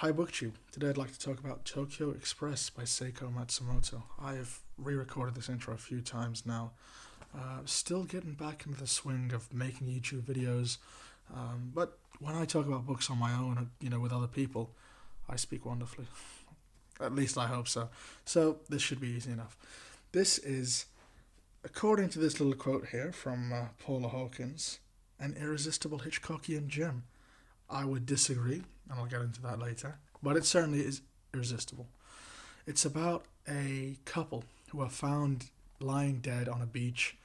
Hi BookTube. Today I'd like to talk about Tokyo Express by Seicho Matsumoto. I've re-recorded this intro a few times now. Still getting back into the swing of making YouTube videos, but when I talk about books on my own, with other people, I speak wonderfully. At least I hope so. So this should be easy enough. This is, according to this little quote here from Paula Hawkins, an irresistible Hitchcockian gem. I would disagree, and I'll get into that later, but it certainly is irresistible. It's about a couple who are found lying dead on a beach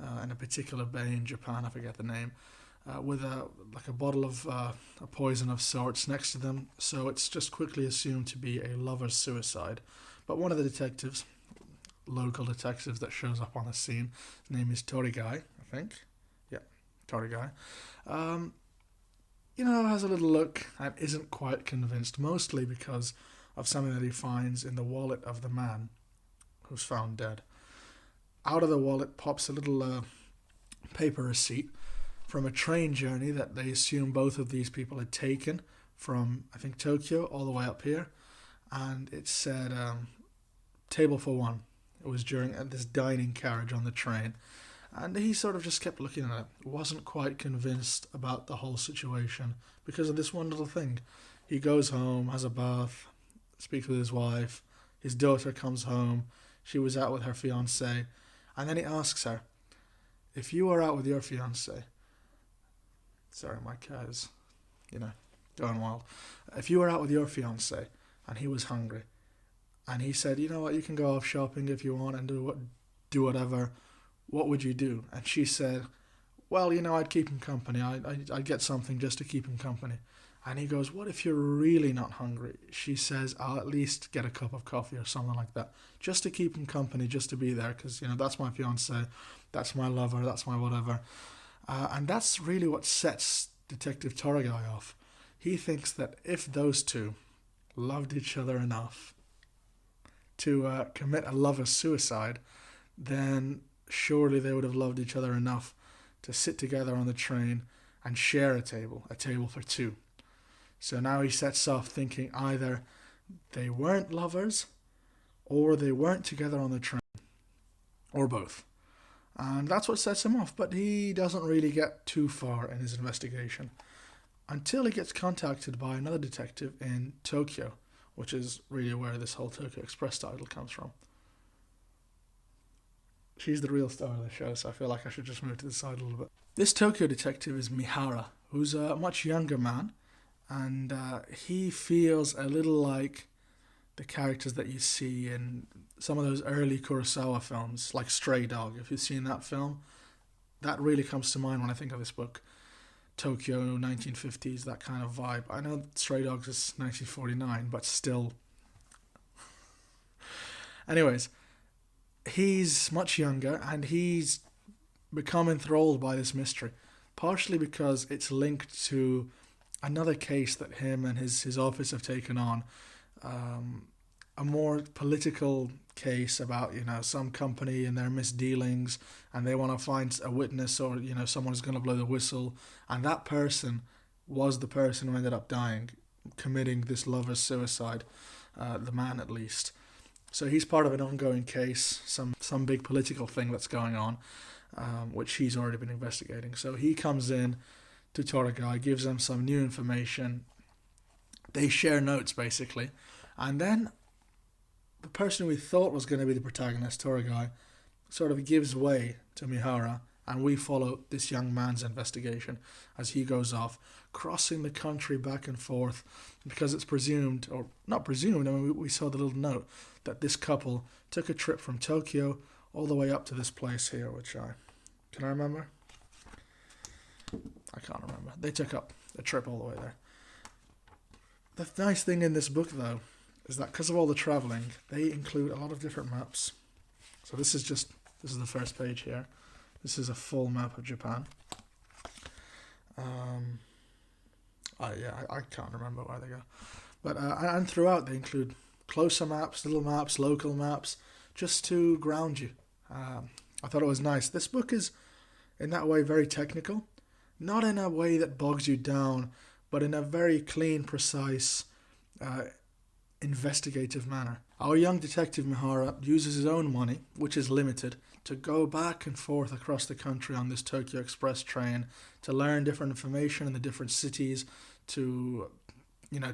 in a particular bay in Japan, I forget the name, with a bottle of a poison of sorts next to them, so it's just quickly assumed to be a lover's suicide. But one of the detectives, local detectives that shows up on the scene, his name is Torigai, I think. Yeah, Torigai. Has a little look and isn't quite convinced, mostly because of something that he finds in the wallet of the man who's found dead. Out of the wallet pops a little paper receipt from a train journey that they assume both of these people had taken from, I think, Tokyo all the way up here. And it said, table for one. It was during this dining carriage on the train. And he sort of just kept looking at it. Wasn't quite convinced about the whole situation because of this one little thing. He goes home, has a bath, speaks with his wife. His daughter comes home. She was out with her fiancé. And then he asks her, if you were out with your fiancé... Sorry, my cat is, going wild. If you were out with your fiancé and he was hungry, and he said, you know what, you can go off shopping if you want and do whatever, what would you do? And she said, well, I'd keep him company. I'd get something just to keep him company. And he goes, what if you're really not hungry? She says, I'll at least get a cup of coffee or something like that, just to keep him company, just to be there, because, that's my fiancé, that's my lover, that's my whatever. And that's really what sets Detective Torigai off. He thinks that if those two loved each other enough to commit a lover's suicide, then surely they would have loved each other enough to sit together on the train and share a table for two. So now he sets off thinking either they weren't lovers or they weren't together on the train, or both. And that's what sets him off, but he doesn't really get too far in his investigation until he gets contacted by another detective in Tokyo, which is really where this whole Tokyo Express title comes from. She's the real star of the show, so I feel like I should just move to the side a little bit. This Tokyo detective is Mihara, who's a much younger man, and he feels a little like the characters that you see in some of those early Kurosawa films, like Stray Dog. If you've seen that film, that really comes to mind when I think of this book. Tokyo, 1950s, that kind of vibe. I know Stray Dogs is 1949, but still. Anyways, he's much younger and he's become enthralled by this mystery, partially because it's linked to another case that him and his office have taken on, a more political case about some company and their misdealings, and they want to find a witness or someone who's going to blow the whistle, and that person was the person who ended up dying, committing this lover's suicide, the man at least. So he's part of an ongoing case, some big political thing that's going on, which he's already been investigating. So he comes in to Torigai, gives them some new information. They share notes, basically. And then the person we thought was going to be the protagonist, Torigai, sort of gives way to Mihara, and we follow this young man's investigation as he goes off, crossing the country back and forth, because it's presumed, or not presumed, we saw the little note, that this couple took a trip from Tokyo all the way up to this place here, can I remember? I can't remember. They took up a trip all the way there. The nice thing in this book, though, is that because of all the travelling, they include a lot of different maps. So this is the first page here. This is a full map of Japan. I can't remember where they go. But and throughout they include closer maps, little maps, local maps, just to ground you. I thought it was nice. This book is, in that way, very technical. Not in a way that bogs you down, but in a very clean, precise, uh, investigative manner. Our young detective Mihara uses his own money, which is limited, to go back and forth across the country on this Tokyo Express train to learn different information in the different cities, to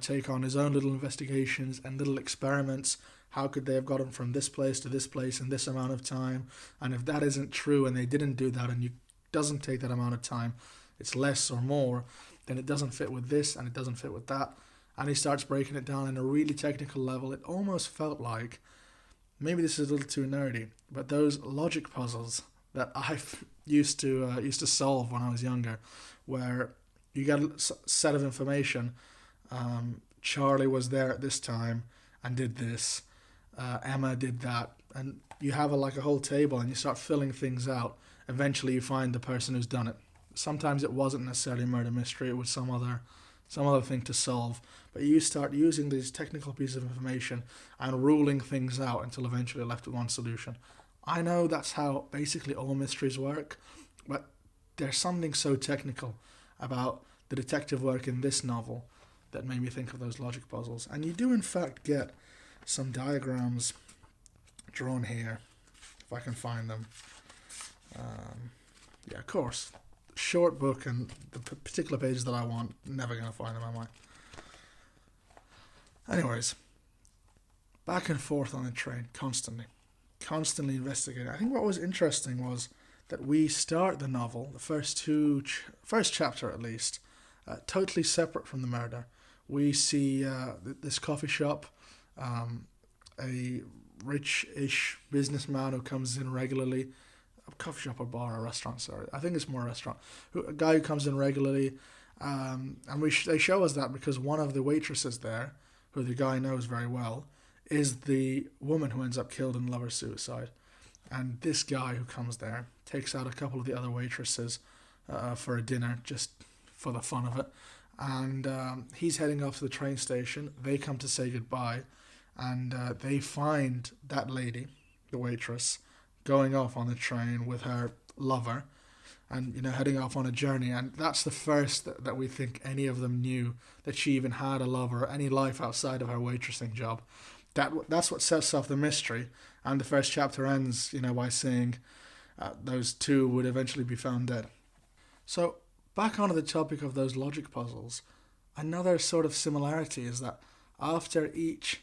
take on his own little investigations and little experiments. How could they have gotten from this place to this place in this amount of time? And if that isn't true and they didn't do that and it doesn't take that amount of time, it's less or more, then it doesn't fit with this and it doesn't fit with that. And he starts breaking it down in a really technical level. It almost felt like, maybe this is a little too nerdy, but those logic puzzles that I used to solve when I was younger, where you get a set of information. Charlie was there at this time and did this. Emma did that, and you have like a whole table, and you start filling things out. Eventually, you find the person who's done it. Sometimes it wasn't necessarily a murder mystery; it was some other thing to solve. But you start using these technical pieces of information and ruling things out until eventually you're left with one solution. I know that's how basically all mysteries work, but there's something so technical about the detective work in this novel that made me think of those logic puzzles. And you do, in fact, get some diagrams drawn here, if I can find them. Yeah, of course. Short book and the particular pages that I want, never going to find them, am I? Anyways, back and forth on the train, constantly investigating. I think what was interesting was that we start the novel, the first chapter at least, totally separate from the murder. We see this coffee shop, a rich-ish businessman who comes in regularly. A coffee shop or bar or restaurant, sorry. I think it's more a restaurant. A guy who comes in regularly, and they show us that because one of the waitresses there, who the guy knows very well, is the woman who ends up killed in lover suicide. And this guy who comes there takes out a couple of the other waitresses for a dinner, just for the fun of it. And he's heading off to the train station. They come to say goodbye, and they find that lady, the waitress, going off on the train with her lover, and heading off on a journey. And that's the first that we think any of them knew that she even had a lover or any life outside of her waitressing job. That's what sets off the mystery. And the first chapter ends, by saying those two would eventually be found dead. So back onto the topic of those logic puzzles, another sort of similarity is that after each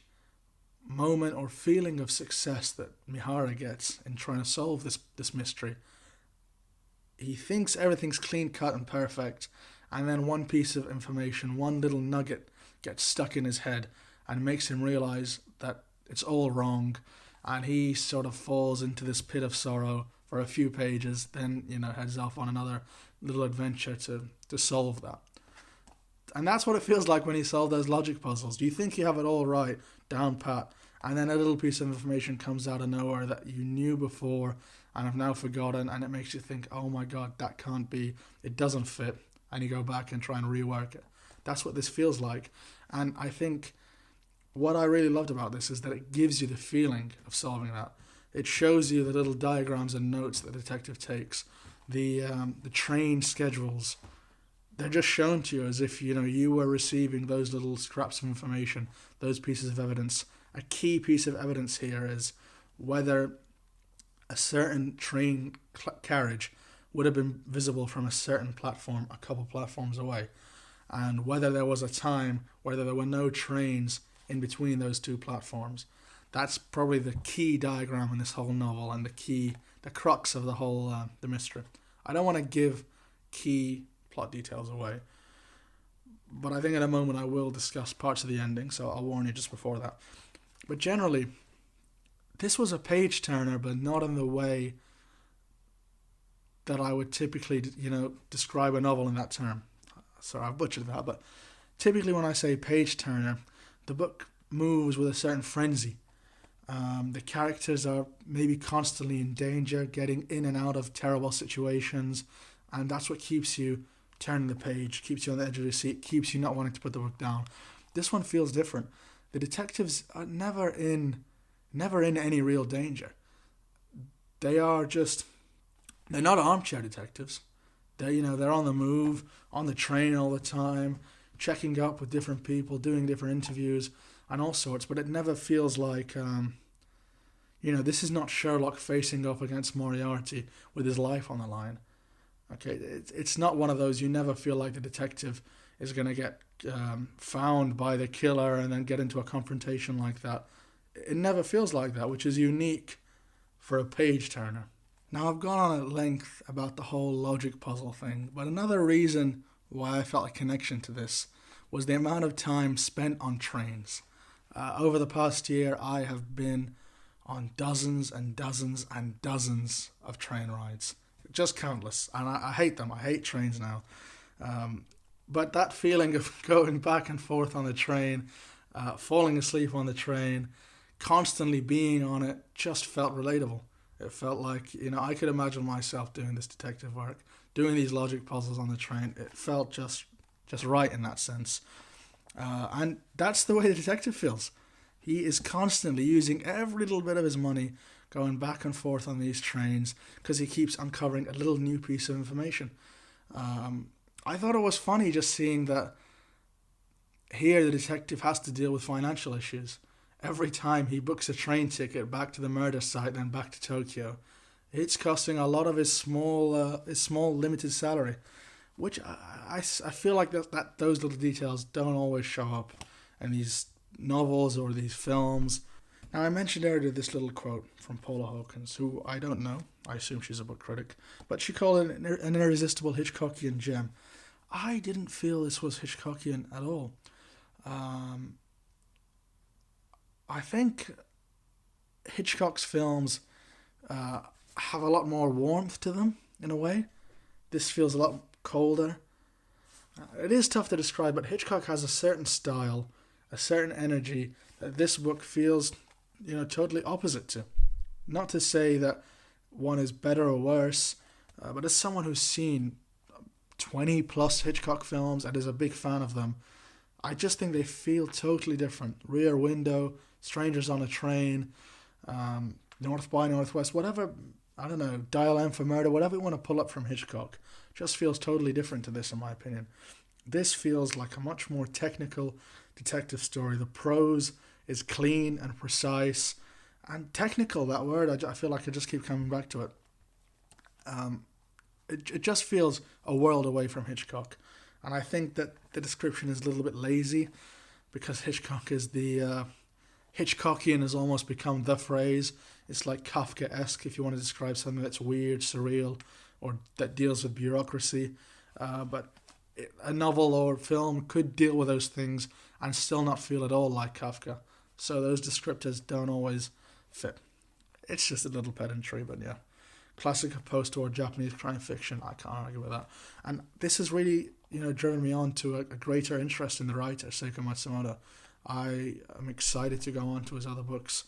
moment or feeling of success that Mihara gets in trying to solve this mystery, he thinks everything's clean cut and perfect, and then one piece of information, one little nugget gets stuck in his head and makes him realize that it's all wrong, and he sort of falls into this pit of sorrow for a few pages, then heads off on another little adventure to solve that. And that's what it feels like when you solve those logic puzzles. You think you have it all right, down pat, and then a little piece of information comes out of nowhere that you knew before and have now forgotten, and it makes you think, oh my god, that can't be, it doesn't fit, and you go back and try and rework it. That's what this feels like. And I think what I really loved about this is that it gives you the feeling of solving that. It shows you the little diagrams and notes that the detective takes, the train schedules. They're just shown to you as if you were receiving those little scraps of information, those pieces of evidence. A key piece of evidence here is whether a certain train carriage would have been visible from a certain platform a couple platforms away, and whether there was a time where there were no trains in between those two platforms. That's probably the key diagram in this whole novel and the crux of the whole the mystery. I don't want to give key plot details away, but I think in a moment I will discuss parts of the ending, so I'll warn you just before that. But generally, this was a page turner, but not in the way that I would typically, describe a novel in that term. Sorry, I've butchered that, but typically when I say page turner, the book moves with a certain frenzy. The characters are maybe constantly in danger, getting in and out of terrible situations, and that's what keeps you turning the page, keeps you on the edge of your seat, keeps you not wanting to put the book down. This one feels different. The detectives are never in any real danger. They're not armchair detectives. They're on the move, on the train all the time, checking up with different people, doing different interviews and all sorts, but it never feels like, this is not Sherlock facing up against Moriarty with his life on the line. Okay, it's not one of those, you never feel like the detective is going to get found by the killer and then get into a confrontation like that. It never feels like that, which is unique for a page turner. Now, I've gone on at length about the whole logic puzzle thing, but another reason why I felt a connection to this was the amount of time spent on trains. Over the past year, I have been on dozens and dozens and dozens of train rides. Just countless. And I hate them. I hate trains now. But that feeling of going back and forth on the train, falling asleep on the train, constantly being on it, just felt relatable. It felt like, I could imagine myself doing this detective work, doing these logic puzzles on the train. It felt just right in that sense. And that's the way the detective feels. He is constantly using every little bit of his money going back and forth on these trains because he keeps uncovering a little new piece of information. I thought it was funny just seeing that here the detective has to deal with financial issues. Every time he books a train ticket back to the murder site and back to Tokyo, it's costing a lot of his small limited salary, which I feel like that those little details don't always show up in these novels or these films. Now, I mentioned earlier this little quote from Paula Hawkins, who I don't know. I assume she's a book critic, but she called it an irresistible Hitchcockian gem. I didn't feel this was Hitchcockian at all. I think Hitchcock's films have a lot more warmth to them, in a way. This feels a lot colder. It is tough to describe, but Hitchcock has a certain style, a certain energy that this book feels, totally opposite to. Not to say that one is better or worse, but as someone who's seen 20 plus Hitchcock films and is a big fan of them, I just think they feel totally different. Rear Window, Strangers on a Train, North by Northwest, whatever, I don't know, Dial M for Murder, whatever you want to pull up from Hitchcock, just feels totally different to this in my opinion. This feels like a much more technical detective story. The prose is clean and precise and technical, that word, I feel like I just keep coming back to it. It just feels a world away from Hitchcock. And I think that the description is a little bit lazy because Hitchcock is Hitchcockian has almost become the phrase. It's like Kafka-esque if you want to describe something that's weird, surreal, or that deals with bureaucracy. But a novel or film could deal with those things and still not feel at all like Kafka. So those descriptors don't always fit. It's just a little pedantry, but yeah. Classic post-war Japanese crime fiction, I can't argue with that. And this has really, driven me on to a greater interest in the writer, Seicho Matsumoto. I am excited to go on to his other books.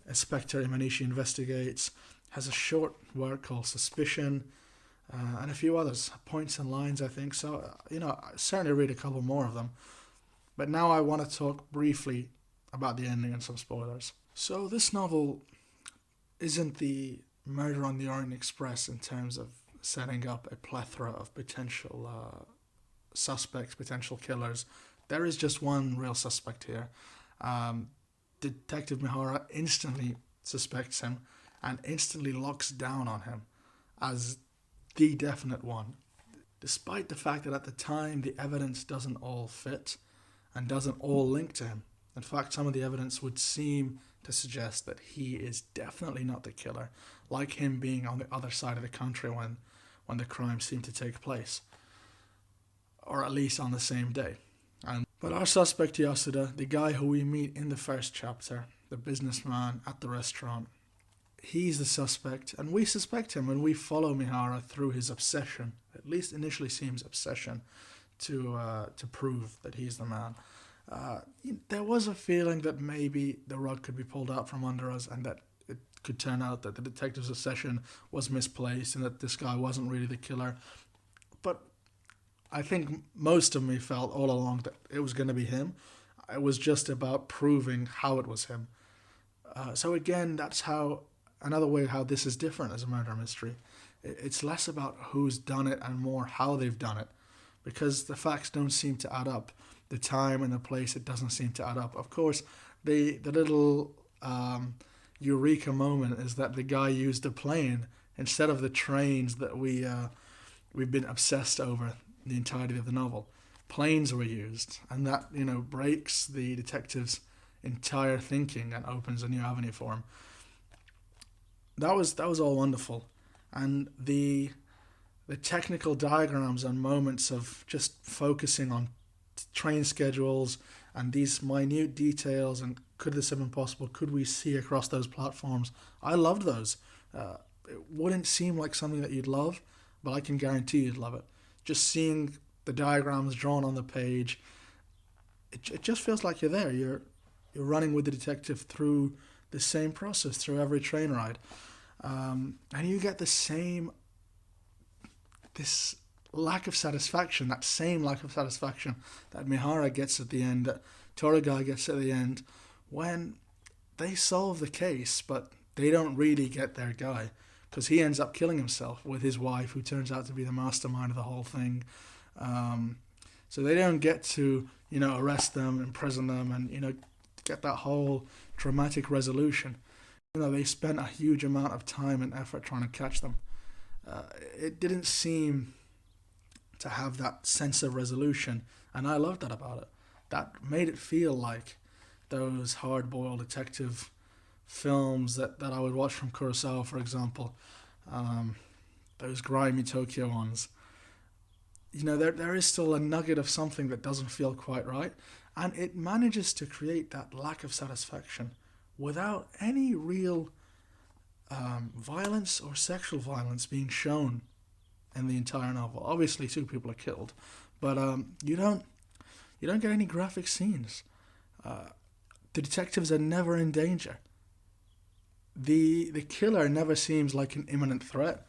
Inspector Imanishi Investigates, has a short work called Suspicion, and a few others, Points and Lines, I think. So, I certainly read a couple more of them. But now I want to talk briefly about the ending and some spoilers. So this novel isn't the Murder on the Orient Express in terms of setting up a plethora of potential suspects, potential killers. There is just one real suspect here. Detective Mihara instantly suspects him and instantly locks down on him as the definite one, despite the fact that at the time the evidence doesn't all fit and doesn't all link to him. In fact, some of the evidence would seem to suggest that he is definitely not the killer, like him being on the other side of the country when the crime seemed to take place, or at least on the same day. But our suspect Yasuda, the guy who we meet in the first chapter, the businessman at the restaurant, he's the suspect, and we suspect him when we follow Mihara through his obsession, at least initially seems obsession, to prove that he's the man. There was a feeling that maybe the rug could be pulled out from under us and that it could turn out that the detective's obsession was misplaced and that this guy wasn't really the killer. But I think most of me felt all along that it was going to be him. It was just about proving how it was him. So again, that's another way how this is different as a murder mystery. It's less about who's done it and more how they've done it, because the facts don't seem to add up. the time and the place, it doesn't seem to add up. Of course, the little eureka moment is that the guy used a plane instead of the trains that we've been obsessed over the entirety of the novel. Planes were used, and that breaks the detective's entire thinking and opens a new avenue for him. That was all wonderful, and the technical diagrams and moments of just focusing on train schedules and these minute details and could this have been possible? Could we see across those platforms? I loved those. It wouldn't seem like something that you'd love, but I can guarantee you'd love it. Just seeing the diagrams drawn on the page, it just feels like you're there. You're running with the detective through the same process, through every train ride. And you get this lack of satisfaction, that same lack of satisfaction that Mihara gets at the end, that Toragai gets at the end, when they solve the case, but they don't really get their guy, because he ends up killing himself with his wife, who turns out to be the mastermind of the whole thing. So they don't get to, arrest them, imprison them, and, get that whole dramatic resolution. They spent a huge amount of time and effort trying to catch them. It didn't seem to have that sense of resolution, and I loved that about it. That made it feel like those hard-boiled detective films that I would watch from Kurosawa, for example, those grimy Tokyo ones. There is still a nugget of something that doesn't feel quite right, and it manages to create that lack of satisfaction without any real violence or sexual violence being shown in the entire novel. Obviously, 2 people are killed, but you don't get any graphic scenes. The detectives are never in danger. The killer never seems like an imminent threat.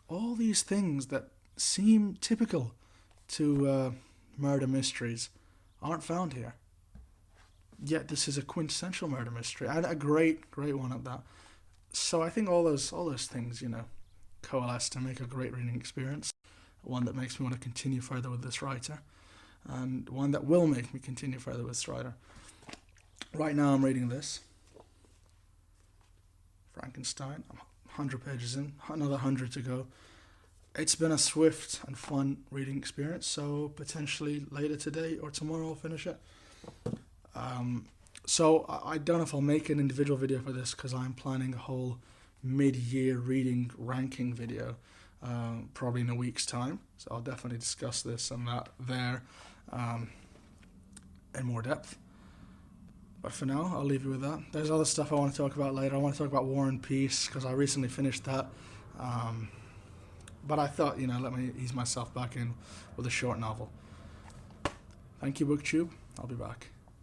All these things that seem typical to murder mysteries aren't found here. Yet this is a quintessential murder mystery, and a great one at that. So I think all those things, coalesce to make a great reading experience. One that makes me want to continue further with this writer, and one that will make me continue further with this writer. Right now I'm reading this, Frankenstein. I'm 100 pages in, another 100 to go. It's been a swift and fun reading experience, so potentially later today or tomorrow I'll finish it. So I don't know if I'll make an individual video for this, because I'm planning a whole mid-year reading ranking video, probably in a week's time. So I'll definitely discuss this and that there in more depth. But for now, I'll leave you with that. There's other stuff I want to talk about later. I want to talk about War and Peace, because I recently finished that. But I thought, let me ease myself back in with a short novel. Thank you, BookTube. I'll be back.